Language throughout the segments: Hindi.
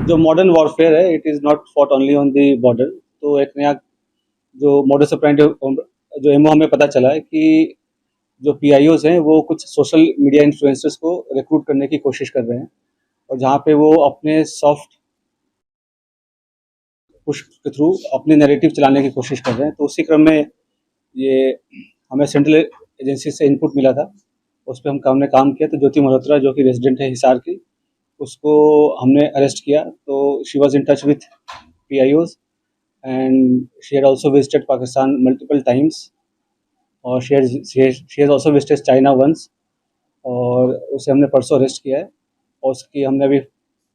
जो मॉडर्न वॉरफेयर है it is not fought only on the border. तो एक नया जो मॉडस ऑपरेंडी जो एमओ हमें पता चला है कि जो पीआईओज हैं वो कुछ सोशल मीडिया इन्फ्लुएंसर्स को रिक्रूट करने की कोशिश कर रहे हैं, और जहाँ पे वो अपने सॉफ्ट पुश के थ्रू अपने नैरेटिव चलाने की कोशिश कर रहे हैं। तो उसी क्रम में ये हमें सेंट्रल एजेंसी से इनपुट मिला था, उस पर हमने काम किया। तो ज्योति मल्होत्रा जो कि रेजिडेंट है हिसार की, उसको हमने अरेस्ट किया। तो she was in touch with PIOs and she had also visited Pakistan multiple times, और she has also visited China once, और उसे हमने परसों अरेस्ट किया है, और उसकी हमने अभी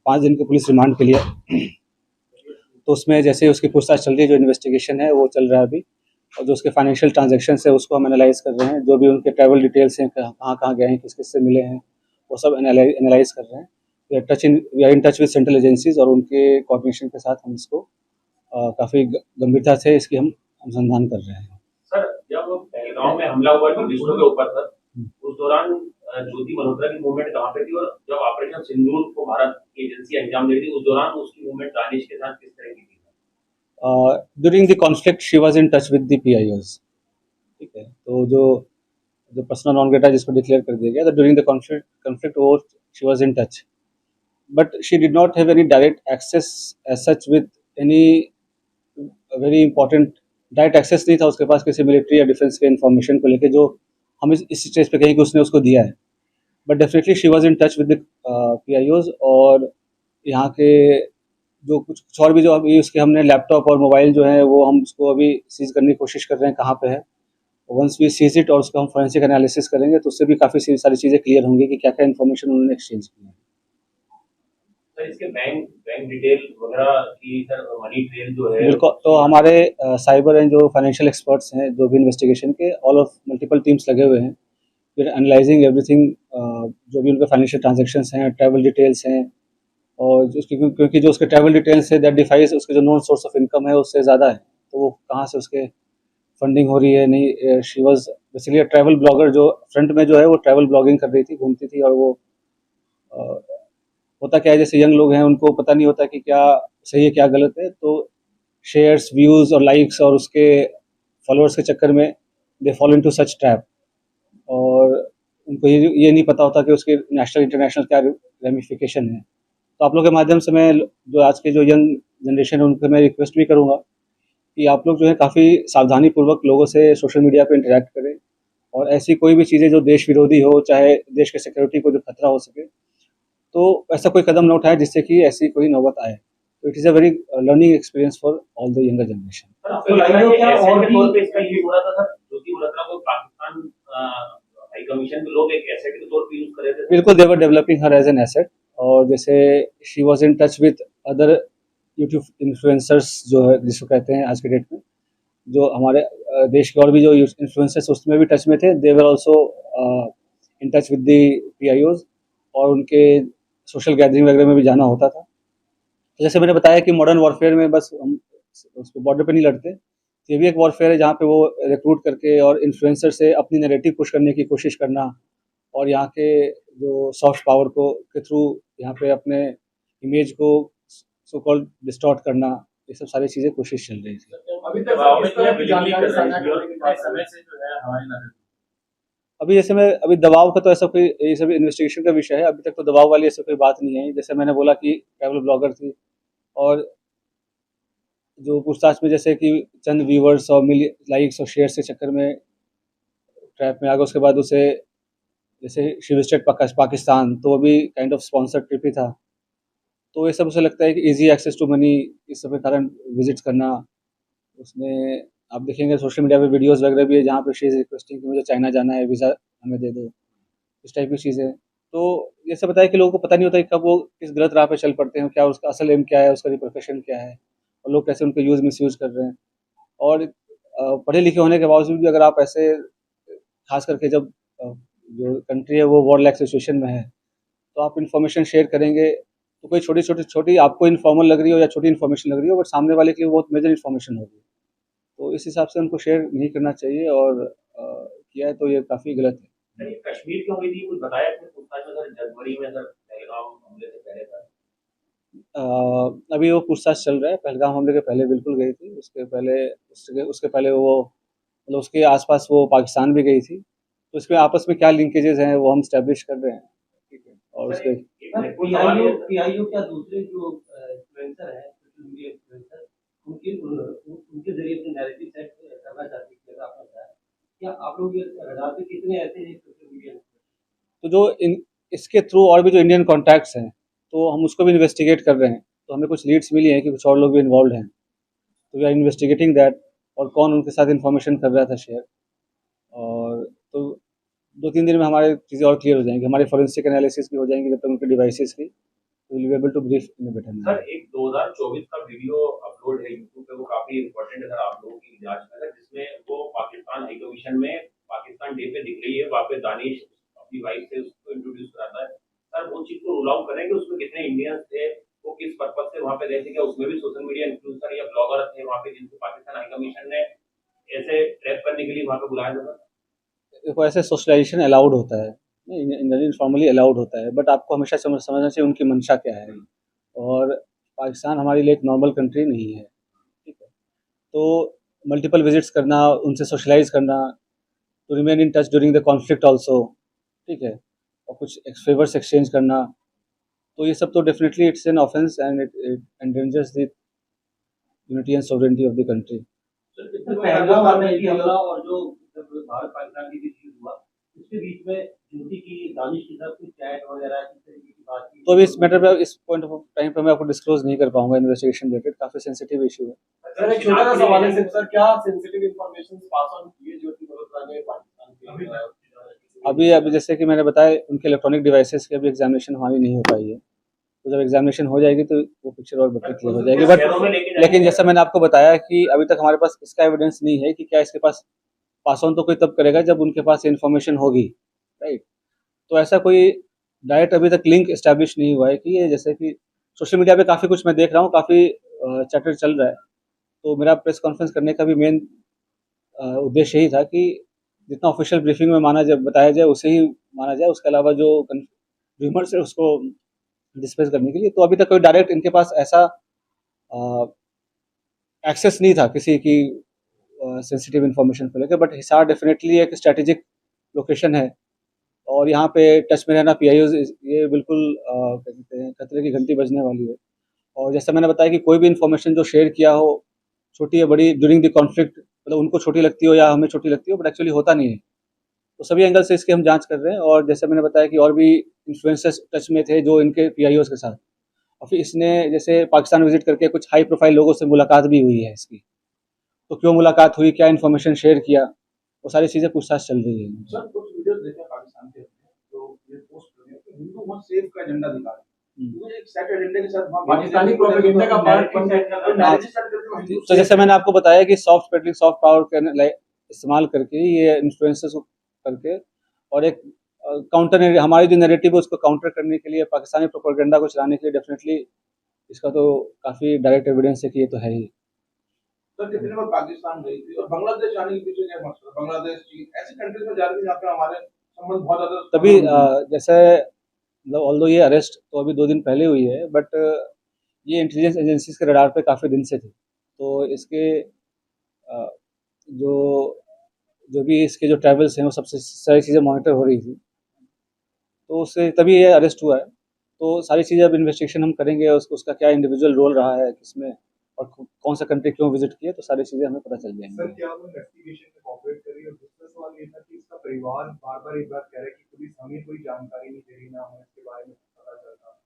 5 दिन के पुलिस रिमांड के लिए। तो उसमें जैसे उसकी पूछताछ चल रही है, जो इन्वेस्टिगेशन है वो चल रहा है अभी, और जो उसके फाइनेंशियल ट्रांजैक्शन है उसको हम एनालाइज कर रहे हैं, जो भी उनके ट्रैवल डिटेल्स हैं, कहाँ कहाँ गए हैं, किस किस से मिले हैं, वो सब एनालाइज कर रहे हैं। We are in touch with central agencies, और उनके कोऑर्डिनेशन के साथ हम इसको काफ़ी गंभीरता से इसकी हम अनुसंधान कर रहे हैं। सर, जब पहलगांव में हमला हुआ टूरिस्टों के ऊपर सर, उस दौरान ज्योति मल्होत्रा की मूवमेंट कहाँ पे थी, और जब ऑपरेशन सिंदूर को भारत की एजेंसी अंजाम दे रही थी उस दौरान उसकी मूवमेंट दानिश के साथ किस तरह की थी? During the conflict she was in touch with the PIOs. ठीक है, तो जो जो पर्सनल नॉन ग्रेटा जिसको डिक्लेयर कर दिया गया, तो ड्यूरिंग द कॉन्फ्लिक्ट वो she was in touch, but she did not have any direct access as such with any very important. Direct access नहीं था उसके पास किसी मिलिट्री या डिफेंस के इन्फॉर्मेशन को लेके, जो हम इस स्टेज पे कहीं कि उसने उसको दिया है। But definitely she was in touch with the पीआईओज, और यहाँ के जो कुछ और भी जो अभी उसके हमने लैपटॉप और मोबाइल जो है वो हम उसको अभी सीज करने की कोशिश कर रहे हैं कहाँ पे है। वंस वी सीज इट और उसका हम फोरेंसिक एनालिसिस करेंगे, तो उससे भी काफ़ी सारी चीज़ें क्लियर होंगी कि क्या क्या इन्फॉर्मेशन उन्होंने एक्सचेंज की है। सर, इसके बैंक डिटेल वगैरह की सर मनी ट्रेल जो है, बिल्कुल। तो हमारे साइबर एंड जो फाइनेंशियल एक्सपर्ट्स हैं, जो भी इन्वेस्टिगेशन के ऑल ऑफ मल्टीपल टीम्स लगे हुए हैं, फिर एनालाइजिंग एवरीथिंग, जो भी उनके फाइनेंशियल ट्रांजेक्शंस हैं, ट्रैवल डिटेल्स हैं, और क्योंकि जो उसके ट्रैवल डिटेल्स है दैट डिफाइज उसके जो नॉन सोर्स ऑफ इनकम है उससे ज़्यादा है, तो वो कहाँ से उसके फंडिंग हो रही है। नहीं, she was basically travel blogger, जो फ्रंट में जो है वो ट्रैवल ब्लॉगिंग कर रही थी, घूमती थी, और वो होता क्या है, जैसे यंग लोग हैं उनको पता नहीं होता कि क्या सही है क्या गलत है, तो शेयर्स, व्यूज़ और लाइक्स और उसके फॉलोअर्स के चक्कर में they follow into such trap, और उनको ये नहीं पता होता कि उसके नेशनल इंटरनेशनल क्या रेमिफिकेशन है। तो आप लोग के माध्यम से मैं जो आज के जो यंग जनरेशन है उनको मैं रिक्वेस्ट भी करूँगा कि आप लोग जो है काफ़ी सावधानीपूर्वक लोगों से सोशल मीडिया पे इंटरेक्ट करें, और ऐसी कोई भी चीज़ें जो देश विरोधी हो, चाहे देश के सिक्योरिटी को जो खतरा हो सके, तो ऐसा कोई कदम न उठाए जिससे कि ऐसी कोई नौबत आए। तो it is a very learning experience for all the younger generation. Sir, आपको लग रहा है कि ऐसे के तौर पे इसका यूज हो रहा था सर, ज्योति मल्होत्रा को पाकिस्तान हाई कमीशन के लोग एक एसेट के तौर पे यूज कर रहे थे? बिल्कुल, they were developing her as an asset, और जैसे she was in touch with other YouTube influencers जो है जिसको कहते हैं आज के डेट में, जो हमारे देश के और भी जो इन्फ्लुएंसर्स उसमें भी टच में थे, they were also in touch with the PIOs, और उनके सोशल गैदरिंग वगैरह में भी जाना होता था। तो जैसे मैंने बताया कि मॉडर्न वॉरफेयर में बस हम उस बॉर्डर पे नहीं लड़ते, तो ये भी एक वॉरफेयर है जहाँ पे वो रिक्रूट करके और इन्फ्लुएंसर से अपनी नैरेटिव पुश करने की कोशिश करना, और यहाँ के जो सॉफ्ट पावर को के थ्रू यहाँ पे अपने इमेज को सो कॉल्ड डिस्टॉर्ट करना, ये सब सारी चीज़ें कोशिश चल रही थी। अभी तक इस तरह की जानकारी साझा करने के बाद समय से जो है हमारी नजर अभी जैसे मैं अभी दबाव का तो ऐसा कोई, ये सब इन्वेस्टिगेशन का विषय है, अभी तक तो दबाव वाली ऐसा कोई बात नहीं है। जैसे मैंने बोला कि ट्रैवल ब्लॉगर थी, और जो पूछताछ में जैसे कि चंद व्यूवर्स और लाइक्स और शेयर के चक्कर में ट्रैप में आ गए, उसके बाद उसे जैसे शी विजिटेड पाकिस्तान, तो वो भी काइंड ऑफ स्पॉन्सर्ड ट्रिप ही था। तो ये सब उसे लगता है कि इजी एक्सेस टू मनी, इस सब के कारण विजिट करना उसने। आप देखेंगे सोशल मीडिया पे वीडियोस वगैरह भी है जहाँ पे शी इज़ रिक्वेस्टिंग कि मुझे चाइना जाना है, वीज़ा हमें दे दो, इस टाइप की चीज़ें। तो ये सब बताया कि लोगों को पता नहीं होता कि कब वो किस गलत राह पे चल पड़ते हैं, क्या उसका असल एम क्या है, उसका रिप्रोफेशन क्या है, और लोग कैसे उनको मिसयूज़ कर रहे हैं। और पढ़े लिखे होने के बावजूद भी अगर आप ऐसे, खास करके जब जो कंट्री है वो वॉर लाइक सिचुएशन में है, तो आप इन्फॉर्मेशन शेयर करेंगे, तो कोई छोटी आपको इन्फॉर्मल लग रही हो या छोटी इन्फॉर्मेशन लग रही हो, बट सामने वाले के लिए बहुत मेजर इन्फॉर्मेशन होगी। तो इस हिसाब से उनको शेयर नहीं करना चाहिए, और किया है तो ये काफ़ी गलत है। सर, ये कश्मीर क्यों हुई थी, कुछ बताया आपने पूछताछ में सर? जनवरी में सर पहलगाम हमले से पहले था। अभी वो पूछताछ चल रहा है। पहलगाम हमले के पहले बिल्कुल गई थी, उसके पहले वो मतलब उसके आसपास वो पाकिस्तान भी गई थी। तो इसमें आपस में क्या लिंकेजेस हैं वो हम स्टैब्लिश कर रहे हैं, ठीक है। और सर उसके एक पीआईओ पीआईओ क्या दूसरे जो इन्फ्लुएंसर हैं, सोशल मीडिया इन्फ्लुएंसर, उनके जरिए अपने नैरेटिव सेट करना चाहते हैं, जैसा आपने बताया। क्या आप लोग ये रडार पे कितने ऐसे हैं सोशल मीडिया तो जो इन इसके थ्रू और भी जो इंडियन कॉन्टैक्ट्स हैं, तो हम उसको भी इन्वेस्टिगेट कर रहे हैं। तो हमें कुछ लीड्स मिली हैं कि कुछ और लोग भी इन्वॉल्व हैं। तो वी आर इन्वेस्टिगेटिंग दैट, और कौन उनके साथ इन्फॉर्मेशन कर रहा था शेयर। और तो 2-3 दिन में हमारी चीज़ें और क्लियर हो जाएँगी। हमारी फोरेंसिक एनालिसिस भी हो जाएँगी जब तक उनके डिवाइसेज़ की। We will be able to brief in a better sir manner. एक 2024 का वीडियो अपलोड है यूट्यूब पे, वो काफी इंपॉर्टेंट है सर आप लोगों की जांच में, सर, जिसमें वो पाकिस्तान हाई कमीशन में पाकिस्तान डे पे दिख रही है, वहाँ पे दानिश अपनी वाइफ से उसको इंट्रोड्यूस कराता है। सर वो चीज को रूल आउट करें कि उसमें कितने इंडियंस थे, वो किस पर्पज से वहाँ पे गए थे, क्या उसमें भी सोशल मीडिया इन्फ्लुएंसर या ब्लॉगर थे वहाँ पे जिनको पाकिस्तान हाई कमीशन ने ऐसे ट्रैप करने के लिए वहाँ पे बुलाया था सर? देखो, ऐसे सोशलाइज़ेशन अलाउड होता है, नहीं इन फॉर्मली अलाउड होता है, बट आपको हमेशा समझना चाहिए उनकी मंशा क्या है। और पाकिस्तान हमारे लिए एक नॉर्मल कंट्री नहीं है, ठीक है। तो मल्टीपल विजिट्स करना, उनसे सोशलाइज़ करना, to remain in touch during the conflict also, ठीक है, और कुछ फेवर्स एक्सचेंज करना, तो ये सब तो definitely it's an offence and it endangers the unity and sovereignty of the country. Sir, Pahalgam आतंकी हमला और जो जब भारत पाकिस्तान के बीच युद्ध हुआ, उसके बीच में ज्योति की दानिश के साथ कुछ चैट वगैरह किस तरीके की बातचीत तो अभी इस मैटर पे, इस पॉइंट ऑफ टाइम पे मैं आपको डिस्क्लोज नहीं कर पाऊंगा। इन्वेस्टिगेशन रिलेटेड काफ़ी सेंसिटिव इशू है। सर, एक छोटा सा सवाल है सर, क्या सेंसिटिव इंफॉर्मेशन पास ऑन किए ज्योति मल्होत्रा ने पाकिस्तान के अभी जैसे कि मैंने बताया, उनके इलेक्ट्रॉनिक डिवाइसेस की अभी एग्जामिनेशन हमारी नहीं हो पाई है। तो जब एग्जामिनेशन हो जाएगी तो वो पिक्चर और बेटर क्लियर हो जाएगी। बट लेकिन जैसा मैंने आपको बताया कि अभी तक हमारे पास इसका एविडेंस नहीं है कि क्या इसके पास पास ऑन तो कोई तब करेगा जब उनके पास इन्फॉर्मेशन होगी, राइट। तो ऐसा कोई डायरेक्ट अभी तक लिंक इस्टेब्लिश नहीं हुआ है कि ये, जैसे कि सोशल मीडिया पे काफ़ी कुछ मैं देख रहा हूँ, काफ़ी चैटर चल रहा है। तो मेरा प्रेस कॉन्फ्रेंस करने का भी मेन उद्देश्य यही था कि जितना ऑफिशियल ब्रीफिंग में माना जाए, बताया जाए, उसे ही माना जाए। उसके अलावा जो र्यूमर्स है उसको डिस्पेस करने के लिए। तो अभी तक कोई डायरेक्ट इनके पास ऐसा एक्सेस नहीं था किसी की सेंसिटिव इन्फॉर्मेशन को लेकर। बट हिसार डेफिनेटली एक स्ट्रेटेजिक लोकेशन है, और यहाँ पे टच में रहना पीआईओ, ये बिल्कुल क्या कहते हैं, खतरे की घंटी बजने वाली है। और जैसा मैंने बताया कि कोई भी इन्फॉर्मेशन जो शेयर किया हो, छोटी या बड़ी, ड्यूरिंग द कॉन्फ्लिक्ट, मतलब उनको छोटी लगती हो या हमें छोटी लगती हो, बट एक्चुअली होता नहीं है। तो सभी एंगल से इसकी हम जांच कर रहे हैं। और जैसे मैंने बताया कि और भी इन्फ्लुएंसर्स टच में थे जो इनके पीआईओज के साथ, और फिर इसने जैसे पाकिस्तान विजिट करके कुछ हाई प्रोफाइल लोगों से मुलाकात भी हुई है इसकी। तो क्यों मुलाकात हुई, क्या इन्फॉर्मेशन शेयर किया, वो सारी चीज़ें पूछताछ चल रही है। सर कुछ वीडियोस देखे पाकिस्तान के तो ये पोस्ट कर रहे हैं कि हिंदू मत सेव का एजेंडा दिखा रहे हैं। मुझे एक सेट एजेंडे के साथ वहाँ पाकिस्तानी प्रोपेगेंडा का पार्ट बन गया। तो जैसे मैंने आपको बताया कि सॉफ्ट पेडलिंग, सॉफ्ट पावर का इस्तेमाल करके ये इन्फ्लुएंसर्स को करके, और एक काउंटर, हमारी जो नैरेटिव है उसको काउंटर करने के लिए, पाकिस्तानी प्रोपेगेंडा को चलाने के लिए, डेफिनेटली इसका तो काफ़ी डायरेक्ट एविडेंस है कि ये तो है ही। सर कितने बार पाकिस्तान गई थी और बांग्लादेश जाने के पीछे क्या मकसद? बांग्लादेश, चीन ऐसी कंट्रीज में जा रही थी जहाँ पे हमारे संबंध बहुत ज्यादा तभी जैसे मतलब ऑल्दो ये अरेस्ट तो अभी 2 दिन पहले हुई है, बट ये इंटेलिजेंस एजेंसीज के रडार पे काफ़ी दिन से थी। तो इसके जो जो भी इसके जो ट्रैवल्स हैं वो सबसे सारी चीज़ें मॉनिटर हो रही थी, तो उससे तभी ये अरेस्ट हुआ है। तो सारी चीज़ें अब इन्वेस्टिगेशन हम करेंगे, उसका क्या इंडिविजुअल रोल रहा है किसमें, और कौन सा कंट्री क्यों विजिट किए, तो सारी चीज़ें हमें पता चल जाएंगी। सर क्या वो इन्वेस्टिगेशन में कोऑपरेट कर रही है? और दूसरा सवाल ये था कि इसका परिवार बार-बार एक बात कह रहा है कि पुलिस हमें कोई जानकारी नहीं दे रही, ना हमें इसके बारे में पता चलता।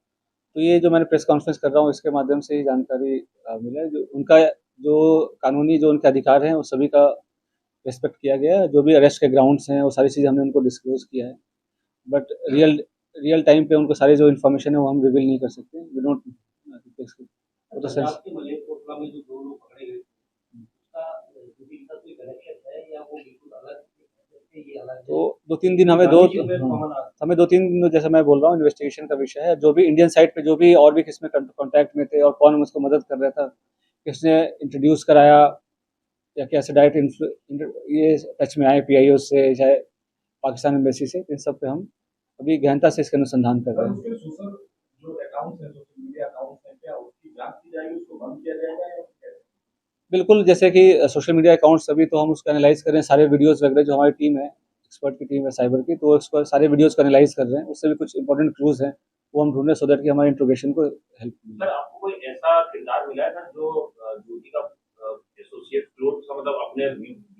तो ये जो मैंने प्रेस कॉन्फ्रेंस कर रहा हूँ इसके माध्यम से ही जानकारी मिला है। जो उनका जो कानूनी जो उनके अधिकार हैं वो सभी का रिस्पेक्ट किया गया है। जो भी अरेस्ट के ग्राउंड्स हैं वो सारी चीज़ें हमने उनको डिस्क्लोज किया है। बट रियल रियल टाइम पे उनको सारी जो इन्फॉर्मेशन है वो हम रिवील नहीं कर सकते। वी डोंट, वो तो सेंस पंजाब के मलेरकोटला में जो 2 लोग पकड़े गए, उसका ज्योति के साथ कोई कनेक्शन है या वो बिल्कुल अलग है? ये अलग है। तो 2-3 दिन हमें हमें 2-3 दिन, जैसा मैं बोल रहा हूँ, इन्वेस्टिगेशन का विषय है। जो भी इंडियन साइड पे जो भी और भी किसमें कॉन्टैक्ट में थे और कौन उसको मदद कर रहा था, किसने इंट्रोड्यूस कराया, या कैसे डायरेक्ट ये टच में आए पीआईओ से, चाहे पाकिस्तान एम्बेसी से, इन सब पे हम अभी गहनता से इसका अनुसंधान कर रहे हैं। उसके सोशल जो अकाउंट्स हैं, सोशल मीडिया अकाउंट्स हैं, जाएगी उसको बंद किया जाएगा या कैसे? बिल्कुल, जैसे कि सोशल मीडिया अकाउंट्स अभी तो हम उसको एनालाइज़ कर रहे हैं, सारे वीडियोज़ वगैरह जो हमारी टीम है, एक्सपर्ट की टीम है साइबर की, तो उसको सारे वीडियोज़ को एनालाइज़ कर रहे हैं। उससे भी कुछ इंपॉर्टेंट क्लूज़ हैं, वो हम ढूँढ रहे हैं सो दैट कि हमारे इंट्रोगेशन को हेल्प मिले। सर आपको कोई ऐसा किरदार मिला है सर जो ज्योति का एसोसिएट क्लोज सा मतलब अपने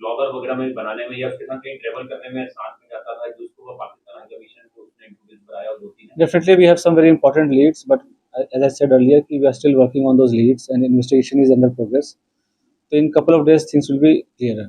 ब्लॉगर वगैरह में बनाने में या उसके साथ कहीं ट्रैवल करने में साथ में जाता था जिसको वो पाकिस्तान हाई कमीशन को उसने इंट्रोड्यूस कराया और ज्योति ने Definitely, we have some very important leads, but as I said earlier, we are still working on those leads and investigation is under progress. So in couple of days, things will be clearer.